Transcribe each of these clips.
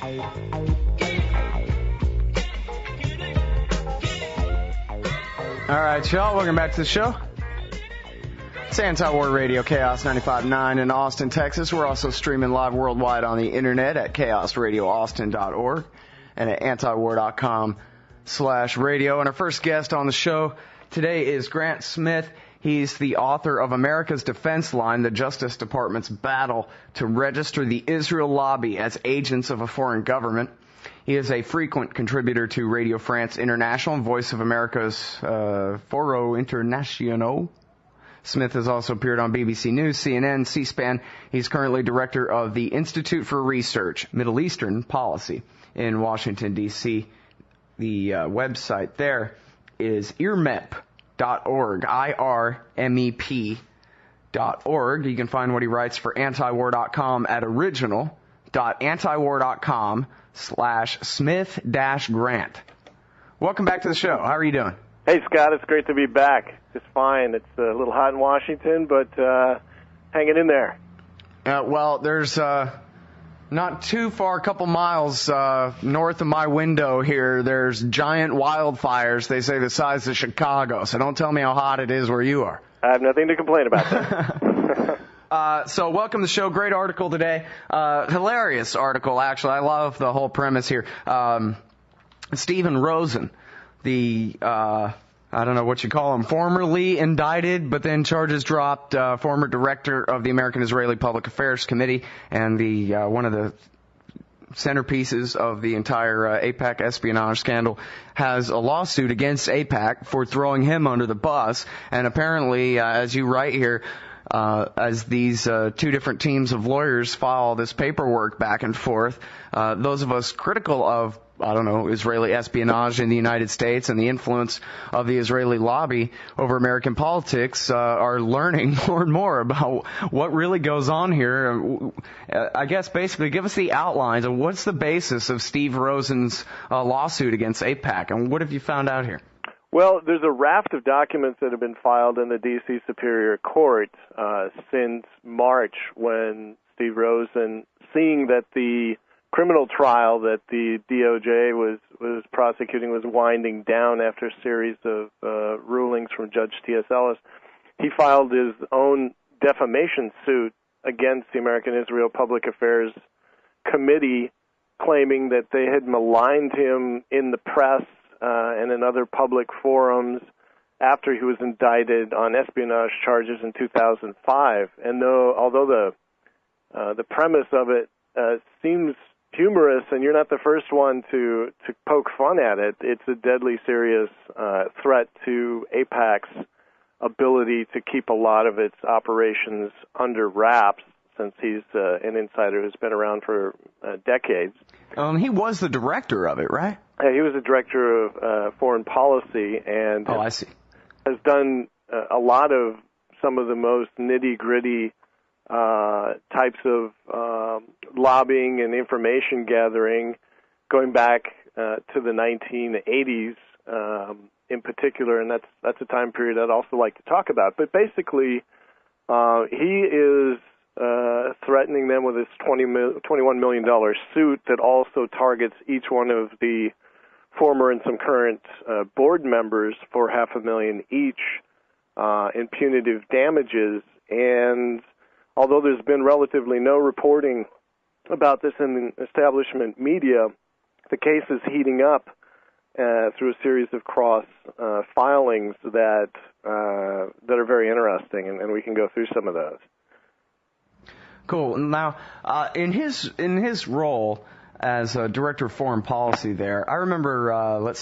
All right, y'all, welcome back to the show. It's Anti-War Radio, Chaos 95.9 in Austin, Texas. We're also streaming live worldwide on the internet at chaosradioaustin.org and at antiwar.com/radio. And our first guest on the show today is Grant Smith. He's the author of America's Defense Line, the Justice Department's battle to register the Israel lobby as agents of a foreign government. He is a frequent contributor to Radio France International and Voice of America's Foro International. Smith has also appeared on BBC News, CNN, C-SPAN. He's currently director of the Institute for Research, Middle Eastern Policy in Washington, D.C. The website there is irmep.org, IRMEP.org. You can find what he writes for antiwar.com at original.antiwar.com/Smith-Grant. Welcome back to the show. How are you doing? Hey, Scott. It's great to be back. Just fine. It's a little hot in Washington, but hanging in there. Well, there's not too far, a couple miles north of my window here, there's giant wildfires, they say the size of Chicago. So don't tell me how hot it is where you are. I have nothing to complain about that. So welcome to the show. Great article today. Hilarious article, actually. I love the whole premise here. Steven Rosen, the, I don't know what you call him, formerly indicted, but then charges dropped, former director of the American-Israeli Public Affairs Committee and the, one of the centerpieces of the entire AIPAC espionage scandal, has a lawsuit against AIPAC for throwing him under the bus. And apparently, as you write here, as these two different teams of lawyers file this paperwork back and forth, those of us critical of, I don't know, Israeli espionage in the United States and the influence of the Israeli lobby over American politics are learning more and more about what really goes on here. I guess basically give us the outlines of what's the basis of Steve Rosen's lawsuit against AIPAC, and what have you found out here? Well, there's a raft of documents that have been filed in the D.C. Superior Court since March, when Steve Rosen, seeing that the criminal trial that the DOJ was prosecuting was winding down after a series of rulings from Judge T.S. Ellis, he filed his own defamation suit against the American-Israel Public Affairs Committee, claiming that they had maligned him in the press and in other public forums after he was indicted on espionage charges in 2005. And although the premise of it seems humorous, and you're not the first one to poke fun at it, it's a deadly serious threat to AIPAC's ability to keep a lot of its operations under wraps, since he's an insider who's been around for decades. He was the director of it, right? He was the director of foreign policy, and I see. Has done a lot of some of the most nitty-gritty types of lobbying and information gathering, going back to the 1980s in particular, and that's a time period I'd also like to talk about. But basically, he is threatening them with this $21 million suit that also targets each one of the former and some current board members for $500,000 each in punitive damages. And although there's been relatively no reporting about this in the establishment media, the case is heating up through a series of cross filings that are very interesting, and we can go through some of those. Cool. Now, in his role as director of foreign policy there, I remember,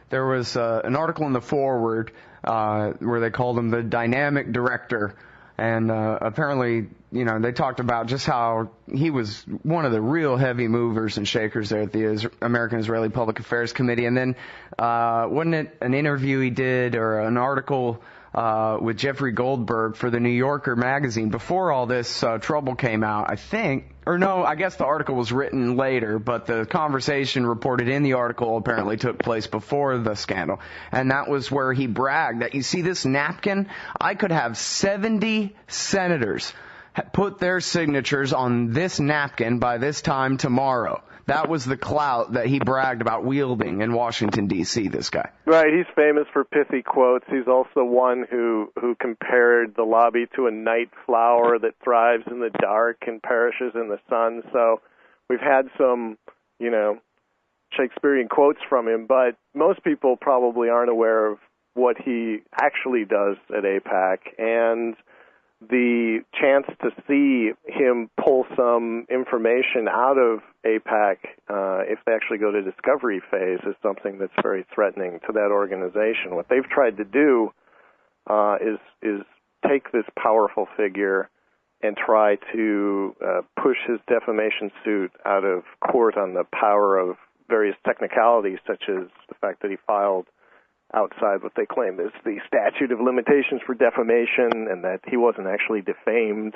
there was an article in the foreword where they called him the dynamic director. And apparently, they talked about just how he was one of the real heavy movers and shakers there at the American-Israeli Public Affairs Committee. And then wasn't it an interview he did or an article with Jeffrey Goldberg for the New Yorker magazine before all this trouble came out, I think? Or no, I guess the article was written later, but the conversation reported in the article apparently took place before the scandal. And that was where he bragged that, you see this napkin? I could have 70 senators put their signatures on this napkin by this time tomorrow. That was the clout that he bragged about wielding in Washington, D.C., this guy. Right, he's famous for pithy quotes. He's also one who compared the lobby to a night flower that thrives in the dark and perishes in the sun. So we've had some, Shakespearean quotes from him, but most people probably aren't aware of what he actually does at AIPAC, and the chance to see him pull some information out of AIPAC if they actually go to discovery phase is something that's very threatening to that organization. What they've tried to do is take this powerful figure and try to push his defamation suit out of court on the power of various technicalities, such as the fact that he filed outside what they claim is the statute of limitations for defamation, and that he wasn't actually defamed,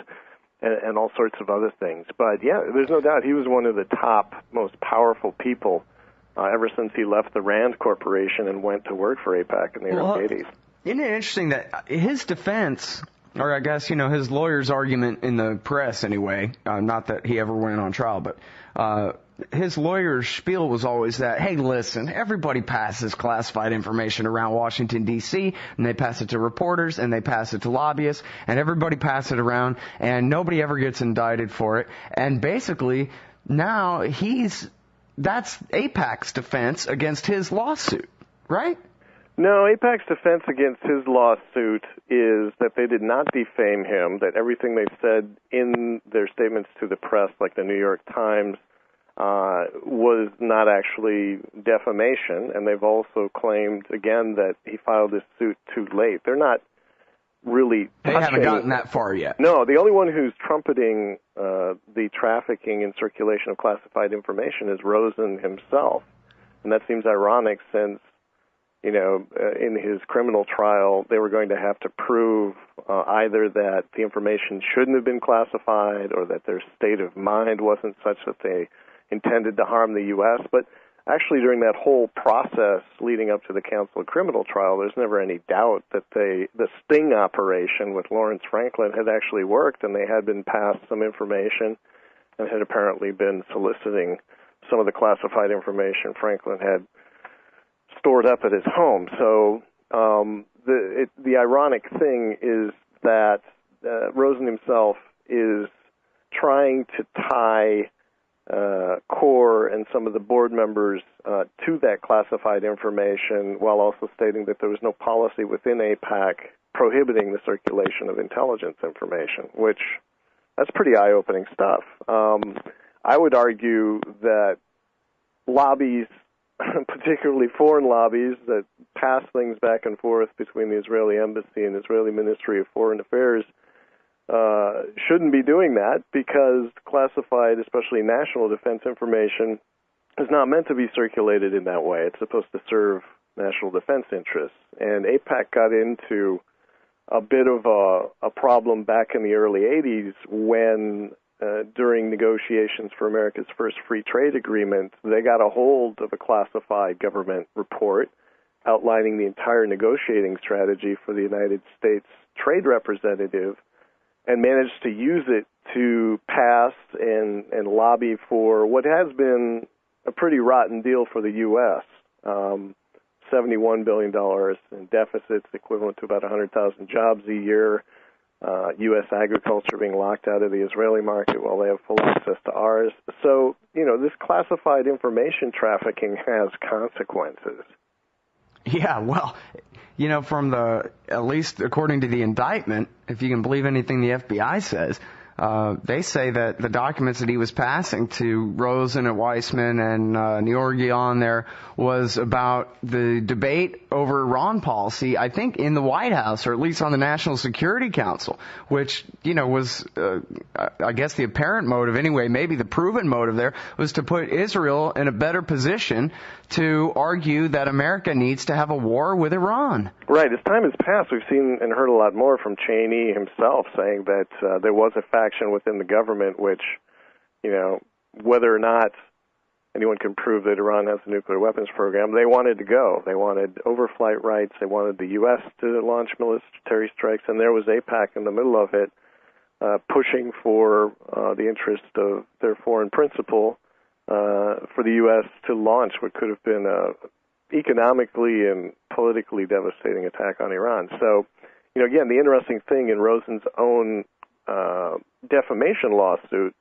and all sorts of other things. But yeah, there's no doubt he was one of the top, most powerful people ever since he left the Rand Corporation and went to work for AIPAC in the early 80s. Isn't it interesting that his defense, or I guess, his lawyer's argument in the press anyway, not that he ever went on trial, but his lawyer's spiel was always that, hey, listen, everybody passes classified information around Washington, D.C., and they pass it to reporters, and they pass it to lobbyists, and everybody passes it around, and nobody ever gets indicted for it. And basically, now that's AIPAC's defense against his lawsuit, right? No, AIPAC's defense against his lawsuit is that they did not defame him, that everything they've said in their statements to the press, like the New York Times, was not actually defamation, and they've also claimed, again, that he filed his suit too late. They're not really They haven't gotten that far yet. No, the only one who's trumpeting the trafficking and circulation of classified information is Rosen himself, and that seems ironic since, in his criminal trial, they were going to have to prove either that the information shouldn't have been classified or that their state of mind wasn't such that they intended to harm the U.S., but actually during that whole process leading up to the canceled criminal trial, there's never any doubt that the sting operation with Lawrence Franklin had actually worked, and they had been passed some information and had apparently been soliciting some of the classified information Franklin had stored up at his home. So the ironic thing is that Rosen himself is trying to tie CORE and some of the board members to that classified information, while also stating that there was no policy within AIPAC prohibiting the circulation of intelligence information, which that's pretty eye-opening stuff. I would argue that lobbies, particularly foreign lobbies that pass things back and forth between the Israeli embassy and Israeli Ministry of Foreign Affairs, shouldn't be doing that, because classified, especially national defense information, is not meant to be circulated in that way. It's supposed to serve national defense interests. And AIPAC got into a bit of a problem back in the early 80s when, during negotiations for America's first free trade agreement, they got a hold of a classified government report outlining the entire negotiating strategy for the United States trade representative, and managed to use it to pass and lobby for what has been a pretty rotten deal for the U.S., $71 billion in deficits, equivalent to about 100,000 jobs a year, U.S. agriculture being locked out of the Israeli market while they have full access to ours. So, this classified information trafficking has consequences. Yeah, well, from at least according to the indictment, if you can believe anything the FBI says, they say that the documents that he was passing to Rosen and Weissman and Georgian there was about the debate over Iran policy, I think, in the White House, or at least on the National Security Council, which, was, I guess, the apparent motive anyway, maybe the proven motive there, was to put Israel in a better position to argue that America needs to have a war with Iran. Right. As time has passed, we've seen and heard a lot more from Cheney himself saying that there was a faction within the government which, whether or not anyone can prove that Iran has a nuclear weapons program, they wanted to go. They wanted overflight rights. They wanted the U.S. to launch military strikes, and there was AIPAC in the middle of it, pushing for the interest of their foreign principal for the U.S. to launch what could have been a economically and politically devastating attack on Iran. So, again, the interesting thing in Rosen's own defamation lawsuit,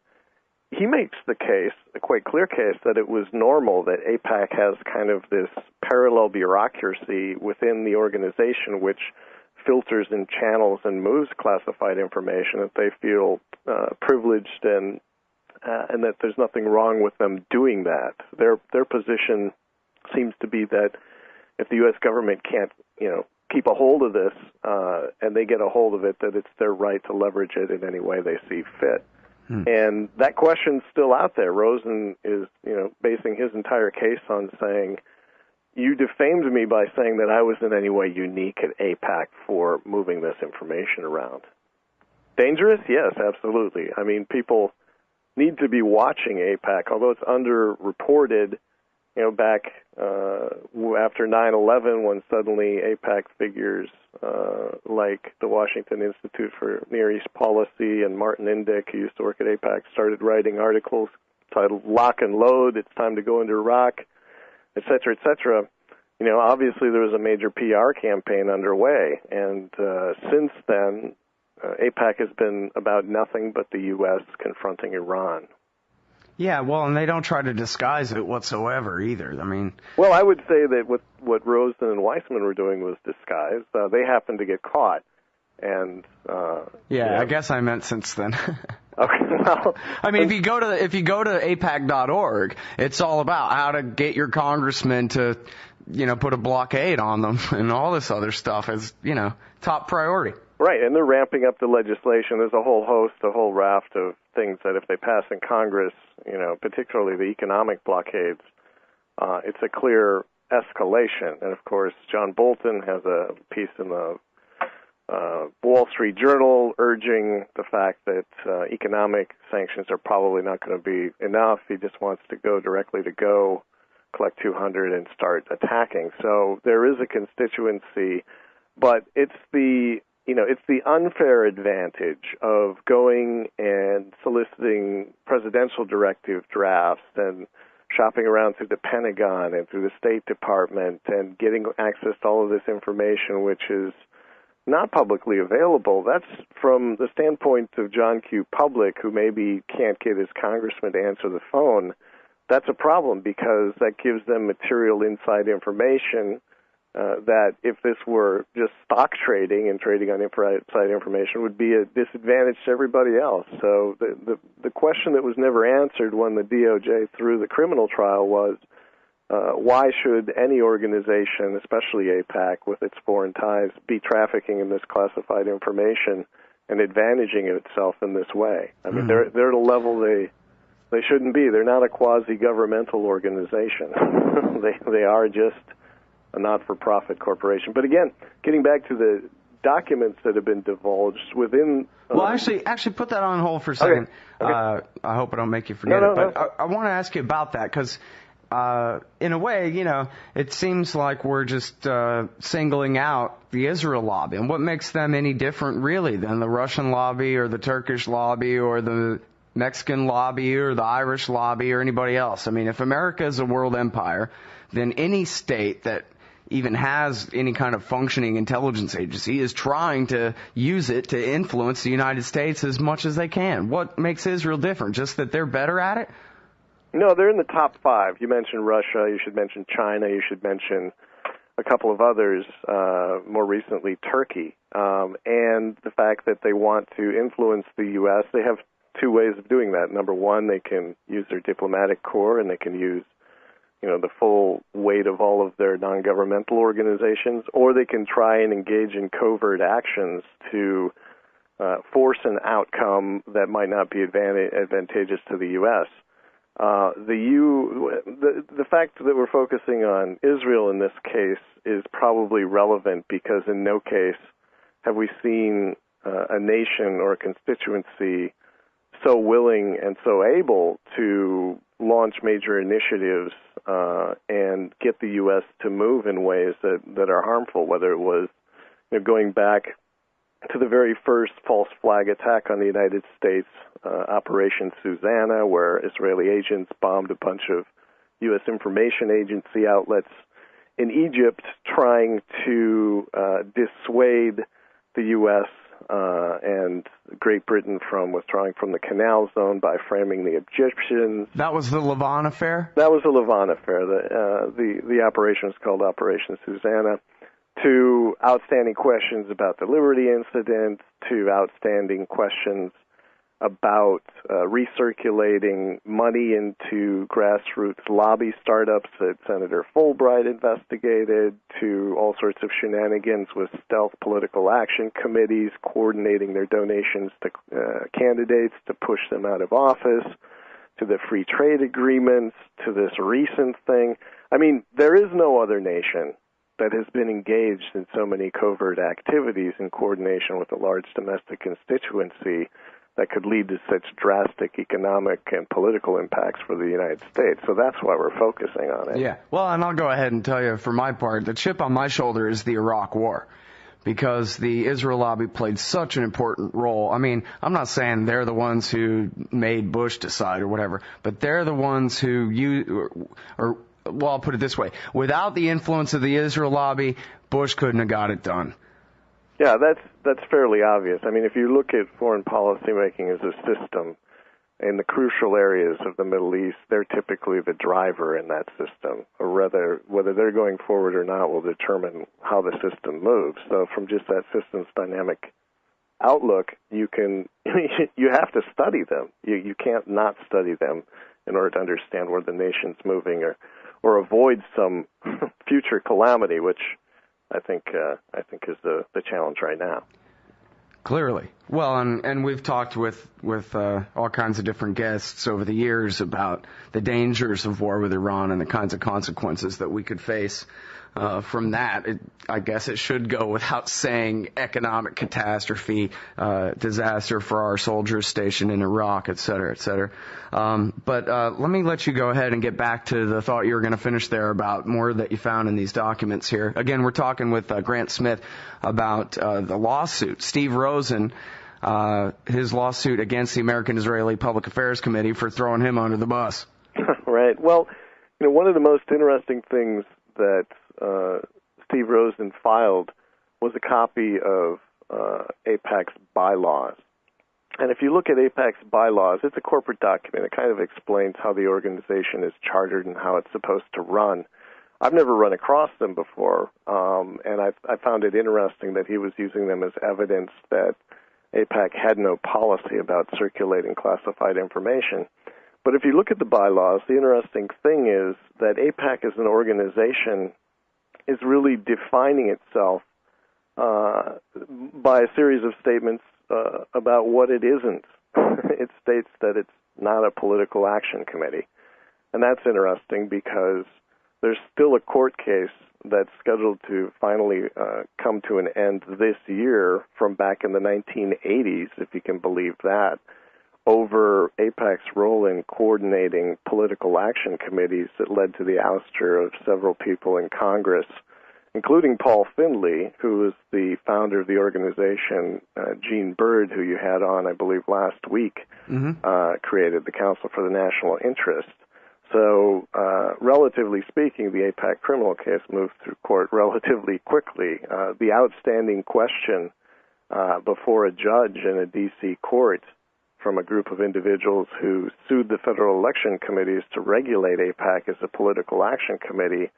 he makes the case, a quite clear case, that it was normal that AIPAC has kind of this parallel bureaucracy within the organization which filters and channels and moves classified information, that they feel privileged and that there's nothing wrong with them doing that. Their position seems to be that if the U.S. government can't, keep a hold of this and they get a hold of it, that it's their right to leverage it in any way they see fit. And that question's still out there. Rosen is, basing his entire case on saying, you defamed me by saying that I was in any way unique at AIPAC for moving this information around. Dangerous? Yes, absolutely. I mean, people need to be watching AIPAC, although it's underreported, back after 9/11, when suddenly AIPAC figures like the Washington Institute for Near East Policy and Martin Indyk, who used to work at AIPAC, started writing articles titled Lock and Load, It's Time to Go into Iraq, et cetera, et cetera. Obviously there was a major PR campaign underway, and since then, AIPAC has been about nothing but the U.S. confronting Iran. Yeah, well, and they don't try to disguise it whatsoever either. I mean... Well, I would say that what Rosen and Weissman were doing was disguised. They happened to get caught, and... I guess I meant since then. Okay, well... I mean, if you go to AIPAC.org, it's all about how to get your congressman to, put a blockade on them, and all this other stuff is, top priority. Right, and they're ramping up the legislation. There's a whole raft of things that if they pass in Congress, particularly the economic blockades, it's a clear escalation. And, of course, John Bolton has a piece in the Wall Street Journal urging the fact that economic sanctions are probably not going to be enough. He just wants to go directly to collect 200 and start attacking. So there is a constituency, but it's the unfair advantage of going and soliciting presidential directive drafts and shopping around through the Pentagon and through the State Department and getting access to all of this information, which is not publicly available. That's from the standpoint of John Q. Public, who maybe can't get his congressman to answer the phone. That's a problem because that gives them material inside information that if this were just stock trading and trading on inside information would be a disadvantage to everybody else. So the question that was never answered when the DOJ threw the criminal trial was, why should any organization, especially AIPAC with its foreign ties, be trafficking in this classified information and advantaging itself in this way? I mean, they're at a level they shouldn't be. They're not a quasi-governmental organization. They are just a not-for-profit corporation. But again, getting back to the documents that have been divulged within... Well, actually, put that on hold for a second. Okay. I hope I don't make you forget it. But I want to ask you about that because, in a way, it seems like we're just singling out the Israel lobby. And what makes them any different, really, than the Russian lobby or the Turkish lobby or the Mexican lobby or the Irish lobby or anybody else? I mean, if America is a world empire, then any state that even has any kind of functioning intelligence agency is trying to use it to influence the United States as much as they can. What makes Israel different? Just that they're better at it? No, they're in the top five. You mentioned Russia. You should mention China. You should mention a couple of others, more recently Turkey. And the fact that they want to influence the U.S., they have two ways of doing that. Number one, they can use their diplomatic corps and they can use the full weight of all of their non-governmental organizations, or they can try and engage in covert actions to force an outcome that might not be advantageous to the U.S. The fact that we're focusing on Israel in this case is probably relevant because in no case have we seen a nation or a constituency so willing and so able to launch major initiatives and get the U.S. to move in ways that are harmful, whether it was going back to the very first false flag attack on the United States, Operation Susanna, where Israeli agents bombed a bunch of U.S. information agency outlets in Egypt, trying to dissuade the U.S. And Great Britain from withdrawing from the Canal Zone by framing the Egyptians. That was the Levant affair? That was the Levant affair. The operation was called Operation Susanna. To outstanding questions about the Liberty incident, to outstanding questions about recirculating money into grassroots lobby startups that Senator Fulbright investigated, to all sorts of shenanigans with stealth political action committees coordinating their donations to candidates to push them out of office, to the free trade agreements, to this recent thing. I mean, there is no other nation that has been engaged in so many covert activities in coordination with a large domestic constituency that could lead to such drastic economic and political impacts for the United States. So that's why we're focusing on it. Yeah. Well, and I'll go ahead and tell you, for my part, the chip on my shoulder is the Iraq War, because the Israel lobby played such an important role. I mean, I'm not saying they're the ones who made Bush decide or whatever, but they're the ones who well, I'll put it this way. Without the influence of the Israel lobby, Bush couldn't have got it done. Yeah, that's fairly obvious. I mean, if you look at foreign policy making as a system, in the crucial areas of the Middle East, they're typically the driver in that system, or rather, whether they're going forward or not will determine how the system moves. So from just that system's dynamic outlook, you have to study them. You can't not study them in order to understand where the nation's moving or avoid some future calamity, which I think is the challenge right now. Clearly. Well, and we've talked with all kinds of different guests over the years about the dangers of war with Iran and the kinds of consequences that we could face from that. I guess it should go without saying, economic catastrophe, disaster for our soldiers stationed in Iraq, et cetera, et cetera. But let me let you go ahead and get back to the thought you were going to finish there about more that you found in these documents here. Again, we're talking with Grant Smith about the lawsuit. Steve Rosen, his lawsuit against the American Israeli Public Affairs Committee for throwing him under the bus. Right. Well, one of the most interesting things that Steve Rosen filed was a copy of AIPAC's bylaws. And if you look at AIPAC's bylaws, it's a corporate document. It kind of explains how the organization is chartered and how it's supposed to run. I've never run across them before, and I found it interesting that he was using them as evidence that AIPAC had no policy about circulating classified information. But if you look at the bylaws, the interesting thing is that AIPAC as an organization is really defining itself by a series of statements about what it isn't. It states that it's not a political action committee. And that's interesting because there's still a court case that's scheduled to finally come to an end this year from back in the 1980s, if you can believe that, over AIPAC's role in coordinating political action committees that led to the ouster of several people in Congress, including Paul Findley, who is the founder of the organization. Gene Bird, who you had on, I believe, last week, created the Council for the National Interest. So, relatively speaking, the AIPAC criminal case moved through court relatively quickly. The outstanding question before a judge in a D.C. court from a group of individuals who sued the federal election committees to regulate AIPAC as a political action committee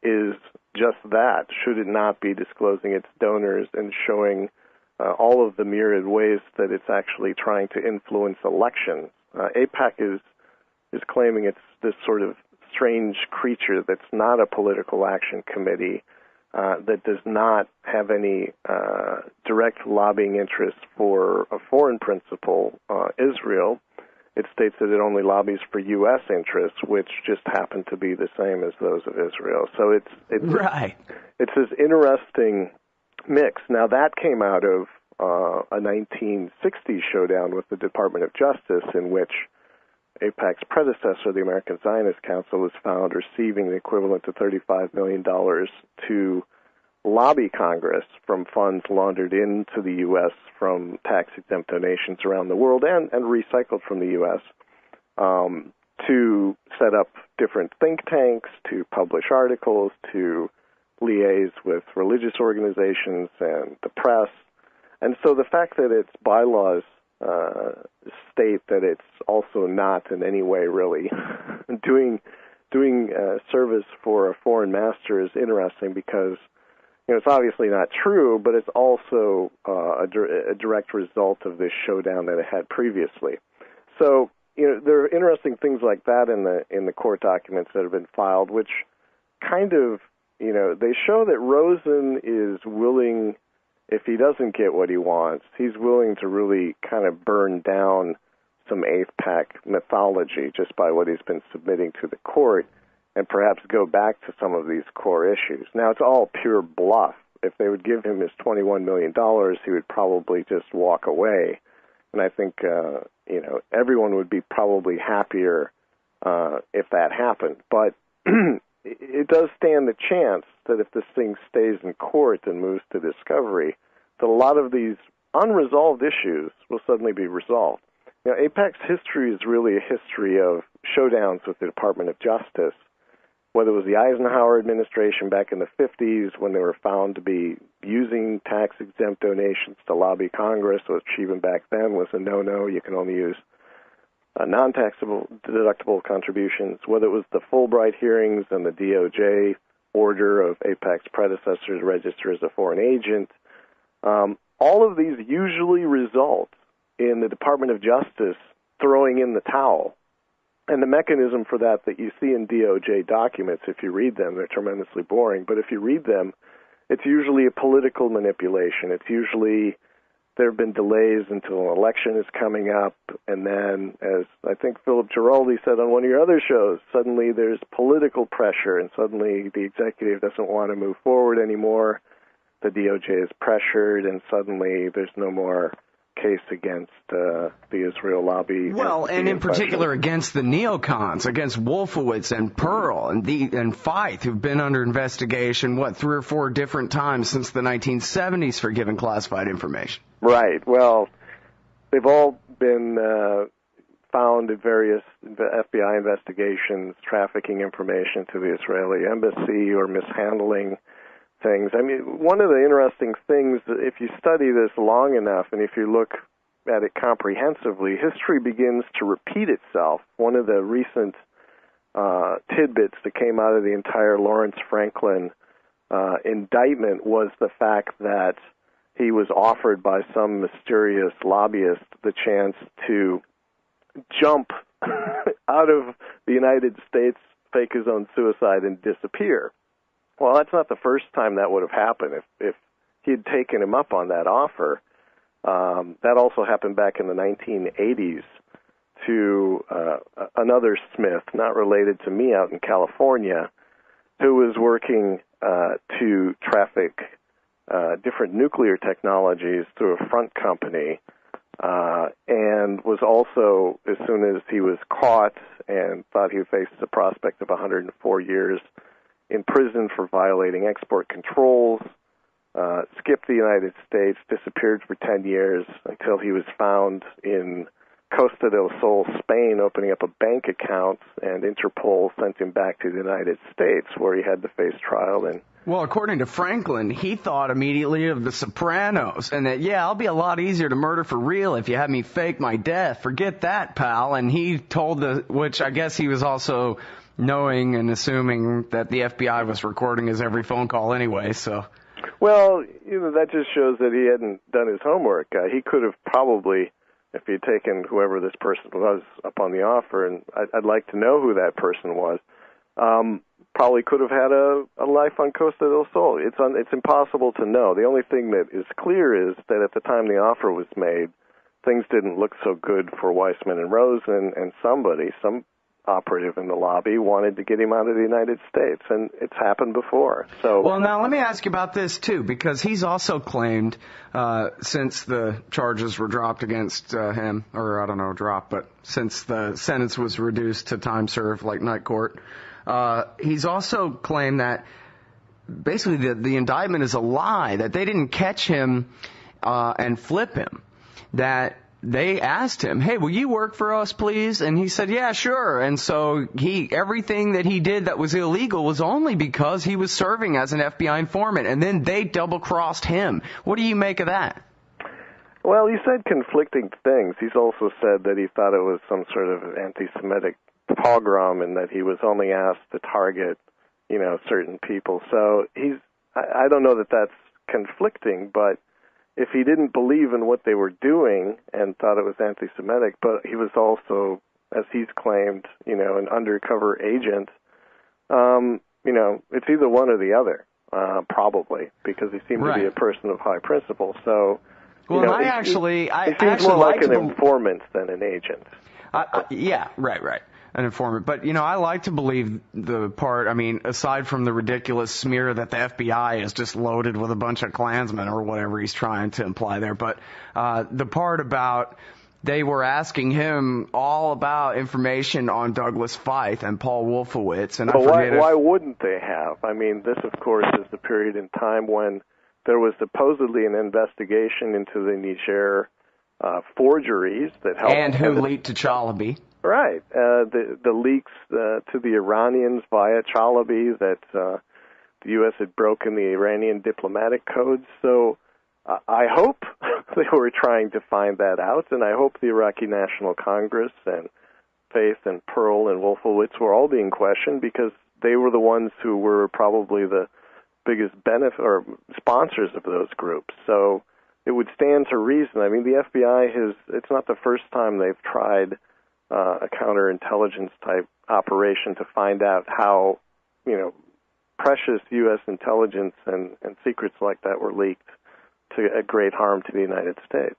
is just that. Should it not be disclosing its donors and showing all of the myriad ways that it's actually trying to influence elections? AIPAC is claiming it's this sort of strange creature that's not a political action committee, that does not have any direct lobbying interests for a foreign principal, Israel. It states that it only lobbies for U.S. interests, which just happen to be the same as those of Israel. So it's right. It's this interesting mix. Now, that came out of a 1960s showdown with the Department of Justice, in which AIPAC's predecessor, the American Zionist Council, was found receiving the equivalent to $35 million to lobby Congress from funds laundered into the U.S. from tax-exempt donations around the world and recycled from the U.S. To set up different think tanks, to publish articles, to liaise with religious organizations and the press. And so the fact that its bylaws state that it's also not in any way really doing service for a foreign master is interesting because it's obviously not true, but it's also a direct result of this showdown that it had previously. So there are interesting things like that in the court documents that have been filed, which kind of they show that Rosen is willing. If he doesn't get what he wants, he's willing to really kind of burn down some AIPAC mythology just by what he's been submitting to the court and perhaps go back to some of these core issues. Now, it's all pure bluff. If they would give him his $21 million, he would probably just walk away. And I think, everyone would be probably happier if that happened. But it does stand the chance that if this thing stays in court and moves to discovery, that a lot of these unresolved issues will suddenly be resolved. AIPAC's history is really a history of showdowns with the Department of Justice, whether it was the Eisenhower administration back in the 50s when they were found to be using tax-exempt donations to lobby Congress, which even back then was a no-no. You can only use non-taxable deductible contributions, whether it was the Fulbright hearings and the DOJ order of AIPAC's predecessor to register as a foreign agent. All of these usually result in the Department of Justice throwing in the towel. And the mechanism for that you see in DOJ documents, if you read them, they're tremendously boring, but if you read them, it's usually a political manipulation. It's usually there have been delays until an election is coming up, and then, as I think Philip Giraldi said on one of your other shows, suddenly there's political pressure, and suddenly the executive doesn't want to move forward anymore. The DOJ is pressured, and suddenly there's no more case against the Israel lobby. Well, and in particular against the neocons, against Wolfowitz and Pearl and Feith, who've been under investigation, 3 or 4 different times since the 1970s for giving classified information. Right. Well, they've all been found in various FBI investigations, trafficking information to the Israeli embassy or mishandling things. I mean, one of the interesting things, if you study this long enough and if you look at it comprehensively, history begins to repeat itself. One of the recent tidbits that came out of the entire Lawrence Franklin indictment was the fact that he was offered by some mysterious lobbyist the chance to jump out of the United States, fake his own suicide, and disappear. Well, that's not the first time that would have happened. If he had taken him up on that offer, that also happened back in the 1980s to another Smith, not related to me, out in California, who was working to traffic different nuclear technologies through a front company, and was also, as soon as he was caught and thought he faced the prospect of 104 years in prison for violating export controls, skipped the United States, disappeared for 10 years until he was found in Costa del Sol, Spain, opening up a bank account, and Interpol sent him back to the United States, where he had to face trial. And well, according to Franklin, he thought immediately of The Sopranos, and that, I'll be a lot easier to murder for real if you have me fake my death. Forget that, pal. And he told which I guess he was also knowing and assuming that the FBI was recording his every phone call anyway, so. Well, that just shows that he hadn't done his homework. He could have probably, if he had taken whoever this person was up on the offer, and I'd like to know who that person was, probably could have had a life on Costa del Sol. It's impossible to know. The only thing that is clear is that at the time the offer was made, things didn't look so good for Weissman and Rosen, and some operative in the lobby wanted to get him out of the United States, and it's happened before. So, well, now let me ask you about this too, because he's also claimed, since the charges were dropped against him, or I don't know, dropped, but since the sentence was reduced to time served like night court, he's also claimed that basically the indictment is a lie, that they didn't catch him and flip him, that they asked him, hey, will you work for us, please? And he said, yeah, sure. And so everything that he did that was illegal was only because he was serving as an FBI informant, and then they double-crossed him. What do you make of that? Well, he said conflicting things. He's also said that he thought it was some sort of anti-Semitic pogrom and that he was only asked to target, certain people. So I don't know that that's conflicting, but if he didn't believe in what they were doing and thought it was anti-Semitic, but he was also, as he's claimed, an undercover agent, it's either one or the other, probably, because he seemed to be a person of high principle. So, well, he seems more like an informant than an agent. Yeah, right. An informant. But, I like to believe the part, aside from the ridiculous smear that the FBI is just loaded with a bunch of Klansmen or whatever he's trying to imply there, but the part about they were asking him all about information on Douglas Feith and Paul Wolfowitz. And why wouldn't they have? This, of course, is the period in time when there was supposedly an investigation into the Niger forgeries that helped. And who leaked to Chalabi. Right. The leaks to the Iranians via Chalabi that the U.S. had broken the Iranian diplomatic codes. So I hope they were trying to find that out, and I hope the Iraqi National Congress and Faith and Pearl and Wolfowitz were all being questioned because they were the ones who were probably the biggest benefit or sponsors of those groups. So it would stand to reason. The FBI it's not the first time they've tried a counterintelligence type operation to find out how, precious U.S. intelligence and secrets like that were leaked to a great harm to the United States.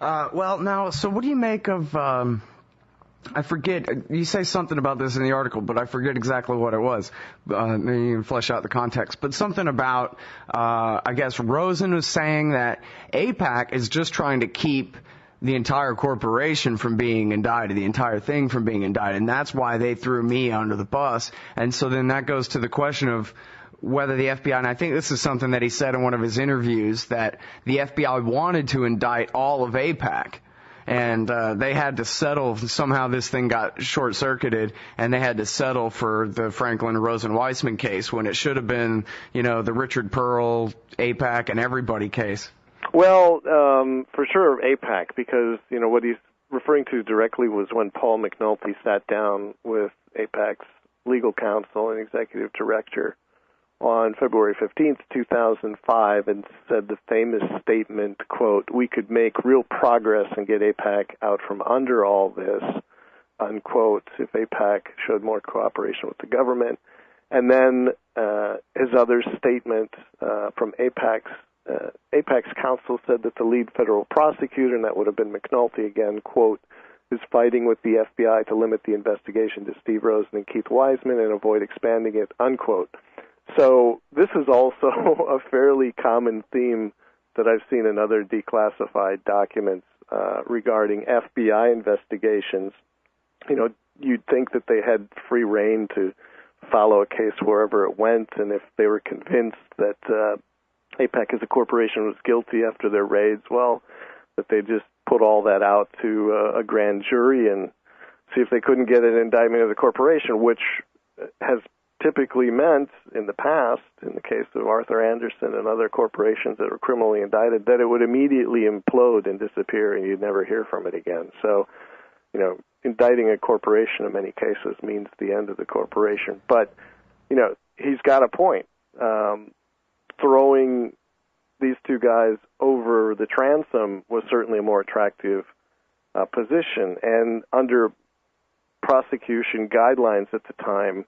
So what do you make of, I forget, you say something about this in the article, but I forget exactly what it was. Maybe you can flesh out the context. But something about, I guess Rosen was saying that AIPAC is just trying to keep the entire corporation from being indicted, the entire thing from being indicted, and that's why they threw me under the bus. And so then that goes to the question of whether the FBI, and I think this is something that he said in one of his interviews, that the FBI wanted to indict all of AIPAC, and they had to settle. Somehow this thing got short-circuited, and they had to settle for the Franklin Rosen-Weissman case when it should have been, the Richard Pearl, AIPAC, and everybody case. Well, for sure AIPAC, because, what he's referring to directly was when Paul McNulty sat down with AIPAC's legal counsel and executive director on February 15th, 2005, and said the famous statement, quote, "We could make real progress and get AIPAC out from under all this," unquote, if AIPAC showed more cooperation with the government. And then his other statement from AIPAC's counsel said that the lead federal prosecutor, and that would have been McNulty again, quote, "is fighting with the FBI to limit the investigation to Steve Rosen and Keith Wiseman and avoid expanding it," unquote. So this is also a fairly common theme that I've seen in other declassified documents regarding FBI investigations. You'd think that they had free rein to follow a case wherever it went, and if they were convinced that AIPAC as a corporation was guilty after their raids, well, that they just put all that out to a grand jury and see if they couldn't get an indictment of the corporation, which has typically meant in the past, in the case of Arthur Andersen and other corporations that were criminally indicted, that it would immediately implode and disappear and you'd never hear from it again. So, indicting a corporation in many cases means the end of the corporation. But, he's got a point. Throwing these two guys over the transom was certainly a more attractive position. And under prosecution guidelines at the time,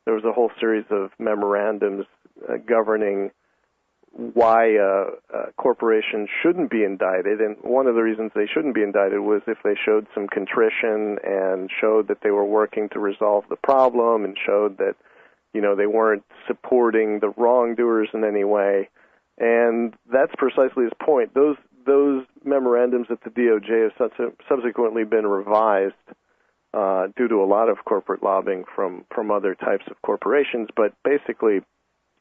there was a whole series of memorandums governing why a corporation shouldn't be indicted. And one of the reasons they shouldn't be indicted was if they showed some contrition and showed that they were working to resolve the problem and showed that they weren't supporting the wrongdoers in any way. And that's precisely his point. Those memorandums at the DOJ have subsequently been revised due to a lot of corporate lobbying from other types of corporations. But basically,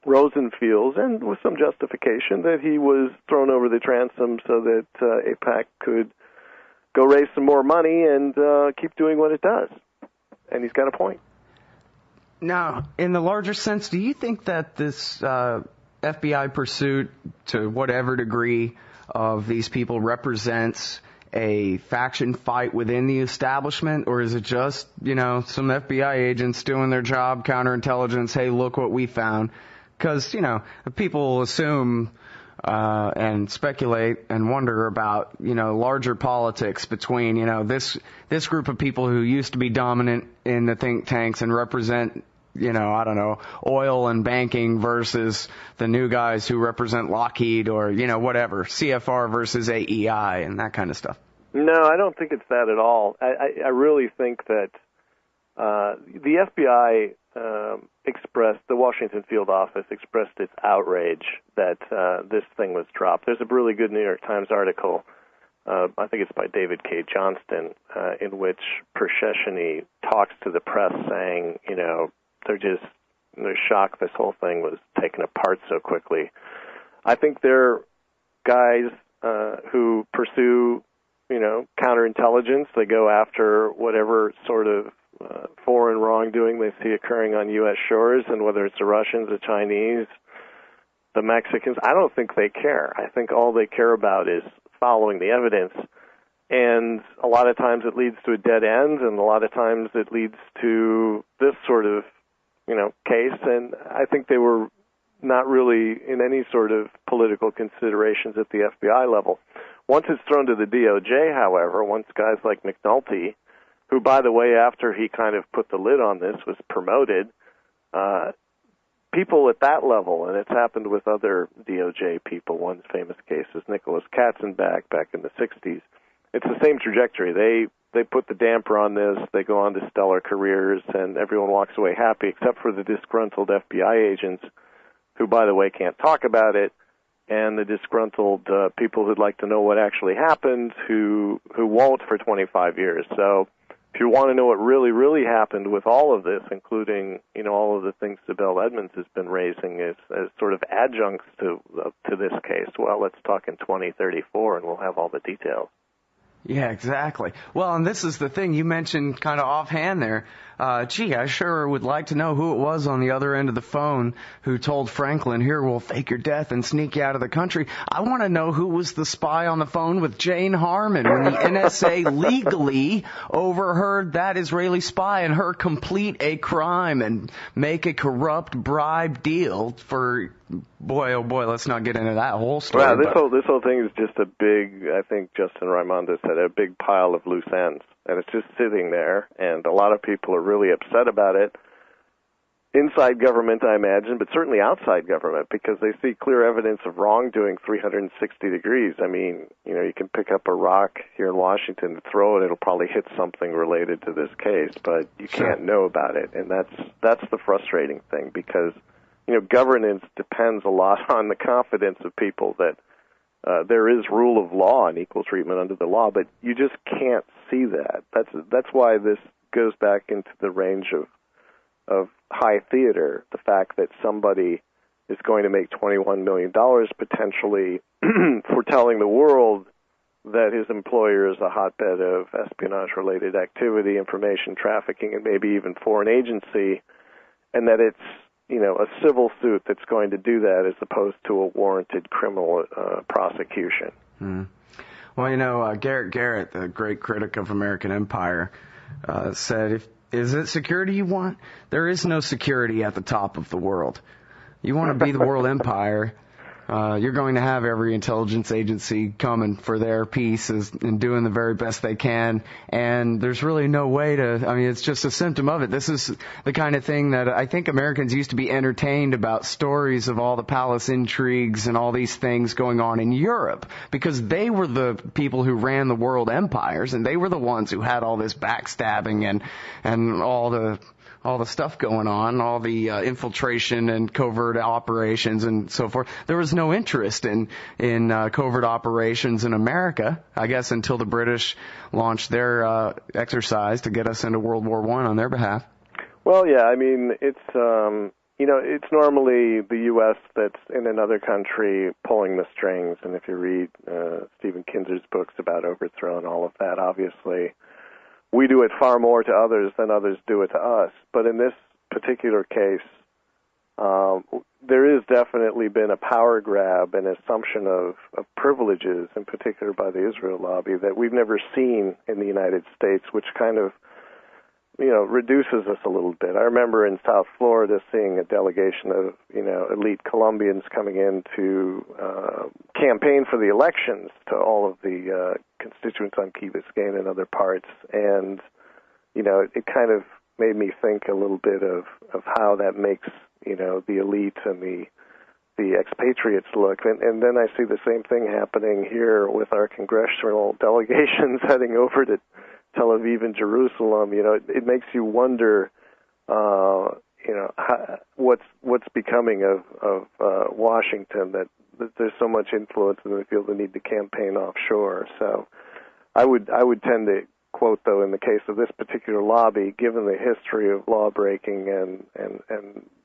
Rosen feels, and with some justification, that he was thrown over the transom so that AIPAC could go raise some more money and keep doing what it does. And he's got a point. Now, in the larger sense, do you think that this FBI pursuit, to whatever degree, of these people represents a faction fight within the establishment, or is it just, some FBI agents doing their job, counterintelligence, hey, look what we found? Because, people assume and speculate and wonder about, larger politics between, this group of people who used to be dominant in the think tanks and represent, oil and banking versus the new guys who represent Lockheed or, whatever, CFR versus AEI and that kind of stuff. No, I don't think it's that at all. I really think that the FBI the Washington field office expressed its outrage that this thing was dropped. There's a really good New York Times article, I think it's by David K. Johnston, in which Persheshny talks to the press saying, they're shocked this whole thing was taken apart so quickly. I think they're guys who pursue, counterintelligence. They go after whatever sort of foreign wrongdoing they see occurring on U.S. shores, and whether it's the Russians, the Chinese, the Mexicans, I don't think they care. I think all they care about is following the evidence. And a lot of times it leads to a dead end, and a lot of times it leads to this sort of, case. And I think they were not really in any sort of political considerations at the FBI level. Once it's thrown to the DOJ, however, once guys like McNulty, who, by the way, after he kind of put the lid on this, was promoted, people at that level, and it's happened with other DOJ people, one famous case is Nicholas Katzenbach back in the 60s, it's the same trajectory. They put the damper on this, they go on to stellar careers, and everyone walks away happy, except for the disgruntled FBI agents, who, by the way, can't talk about it, and the disgruntled people who'd like to know what actually happened, who won't for 25 years. So if you want to know what really, really happened with all of this, including, all of the things Sibel Edmonds has been raising as sort of adjuncts to this case, well, let's talk in 2034 and we'll have all the details. Yeah, exactly. Well, and this is the thing you mentioned kind of offhand there. I sure would like to know who it was on the other end of the phone who told Franklin, here, we'll fake your death and sneak you out of the country. I want to know who was the spy on the phone with Jane Harmon when the NSA legally overheard that Israeli spy and her complete a crime and make a corrupt bribe deal for, boy, oh boy, let's not get into that whole story. Well, this whole thing is just a big, I think Justin Raimondo said, a big pile of loose ends. And it's just sitting there, and a lot of people are really upset about it. Inside government, I imagine, but certainly outside government, because they see clear evidence of wrongdoing 360 degrees. I mean, you can pick up a rock here in Washington and throw it, it'll probably hit something related to this case, but you can't know about it. And that's the frustrating thing, because, governance depends a lot on the confidence of people that there is rule of law and equal treatment under the law, but you just can't see that. That's why this goes back into the range of high theater, the fact that somebody is going to make $21 million potentially for telling the world that his employer is a hotbed of espionage-related activity, information trafficking, and maybe even foreign agency, and that it's a civil suit that's going to do that as opposed to a warranted criminal prosecution. Mm. Well, Garrett Garrett, the great critic of American Empire, said, is it security you want? There is no security at the top of the world. You want to be the world empire, you're going to have every intelligence agency coming for their pieces and doing the very best they can. And there's really no way it's just a symptom of it. This is the kind of thing that I think Americans used to be entertained about, stories of all the palace intrigues and all these things going on in Europe, because they were the people who ran the world empires, and they were the ones who had all this backstabbing and all the stuff going on, all the infiltration and covert operations and so forth. There was no interest in covert operations in America, I guess, until the British launched their exercise to get us into World War I on their behalf. Well, yeah, I mean, it's, it's normally the U.S. that's in another country pulling the strings, and if you read Stephen Kinzer's books about overthrow and all of that, obviously we do it far more to others than others do it to us. But in this particular case, there has definitely been a power grab and assumption of privileges, in particular by the Israel lobby, that we've never seen in the United States, which kind of reduces us a little bit. I remember in South Florida seeing a delegation of, elite Colombians coming in to campaign for the elections to all of the constituents on Key Biscayne and other parts. And, it kind of made me think a little bit of how that makes, the elite and the expatriates look. And then I see the same thing happening here with our congressional delegations heading over to Tel Aviv and Jerusalem. It makes you wonder, what's becoming of Washington, that there's so much influence and they feel the need to campaign offshore. So I would tend to quote, though, in the case of this particular lobby, given the history of law breaking and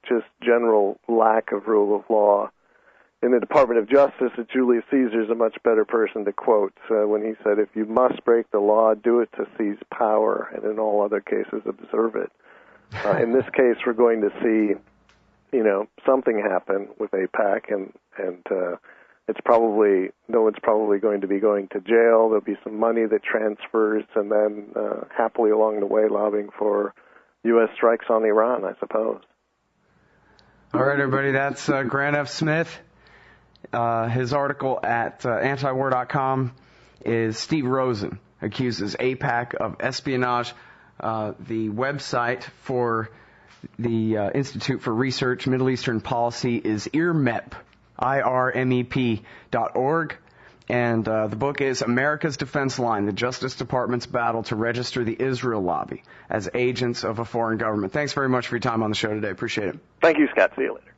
just general lack of rule of law in the Department of Justice, that Julius Caesar is a much better person to quote when he said, if you must break the law, do it to seize power, and in all other cases, observe it. In this case, we're going to see, something happen with AIPAC, and no one's probably going to be going to jail. There'll be some money that transfers, and then happily along the way lobbying for U.S. strikes on Iran, I suppose. All right, everybody, that's Grant F. Smith. His article at antiwar.com is Steve Rosen accuses AIPAC of espionage. The website for the Institute for Research Middle Eastern Policy is IRMEP, IRMEP.org. And the book is America's Defense Line, the Justice Department's battle to register the Israel lobby as agents of a foreign government. Thanks very much for your time on the show today. Appreciate it. Thank you, Scott. See you later.